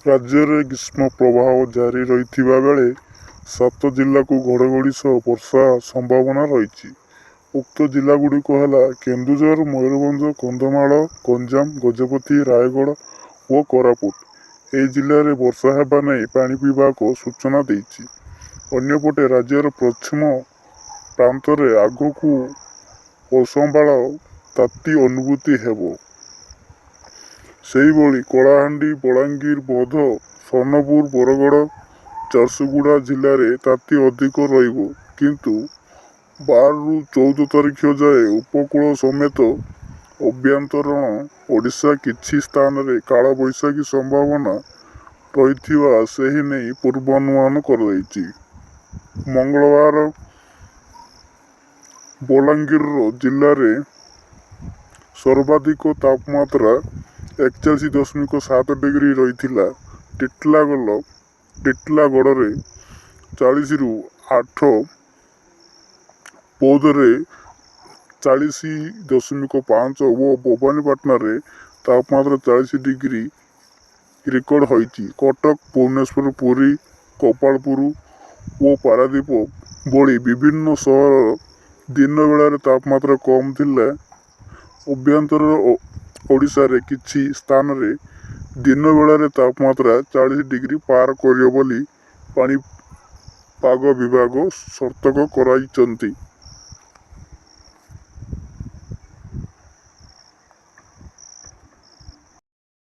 ରାଜ୍ୟରେ ଗ୍ରୀଷ୍ମ ପ୍ରବାହ ଜାରି ରହିଥିବା ବେଳେ 7 ଜିଲ୍ଲାକୁ ଘଡ଼ଘଡ଼ି ସହ ବର୍ଷା ସମ୍ଭାବନା ରହିଛି। ଉକ୍ତ ଜିଲ୍ଲାଗୁଡ଼ିକ ହେଲା କେନ୍ଦୁଝର, ମୟୂରଭଞ୍ଜ, କନ୍ଧମାଳ, ଗଞ୍ଜାମ, ଗଜପତି, ରାୟଗଡ଼ା ଓ କୋରାପୁଟ। ଏହି ଜିଲ୍ଲାରେ ବର୍ଷା ହେବା ନେଇ ପାଣି ବିଭାଗ ସୂଚନା ଦେଇଛି। ଅନ୍ୟପଟେ ରାଜ୍ୟର ପଶ୍ଚିମ ପ୍ରାନ୍ତରେ ଆଗକୁ ଅସମ୍ଭାଳ ତାତି ଅନୁଭୂତି ହେବ। ସେହିଭଳି କଳାହାଣ୍ଡି, ବଲାଙ୍ଗୀର, ବୌଦ୍ଧ, ସୋନପୁର, ବରଗଡ଼, ଝାରସୁଗୁଡ଼ା ଜିଲ୍ଲାରେ ତାତି ଅଧିକ ରହିବ। କିନ୍ତୁ 12 ରୁ 14 ତାରିଖ ଯାଏ ଉପକୂଳ ସମେତ ଆଭ୍ୟନ୍ତରୀଣ ଓଡ଼ିଶା କିଛି ସ୍ଥାନରେ କାଳବୈଶାଖୀ ସମ୍ଭାବନା ରହିଥିବା ସେହି ନେଇ ପୂର୍ବାନୁମାନ କରାଯାଇଛି। ମଙ୍ଗଳବାର ବଲାଙ୍ଗୀର ଜିଲ୍ଲାରେ ସର୍ବାଧିକ ତାପମାତ୍ରା 41.7 ଡିଗ୍ରୀ ରହିଥିଲା। ଟିଟିଲାଗଡ଼ରେ 40 ରୁ 8, ବୌଦ୍ଧରେ 40.5 ଓ ଭବାନୀପାଟଣାରେ ତାପମାତ୍ରା 40 ଡିଗ୍ରୀ ରେକର୍ଡ ହୋଇଛି। କଟକ, ଭୁବନେଶ୍ୱର, ପୁରୀ, ଗୋପାଳପୁର ଓ ପାରାଦୀପ ଭଳି ବିଭିନ୍ନ ସହରର ଦିନ ବେଳାରେ ତାପମାତ୍ରା କମ୍ ଥିଲା। ଆଭ୍ୟନ୍ତରୀଣ ଓଡ଼ିଶାରେ କିଛି ସ୍ଥାନରେ ଦିନ ବେଳାରେ ତାପମାତ୍ରା 40 ଡିଗ୍ରୀ ପାର କରିବ ବୋଲି ପାଣିପାଗ ବିଭାଗ ସତର୍କ କରାଇଛନ୍ତି।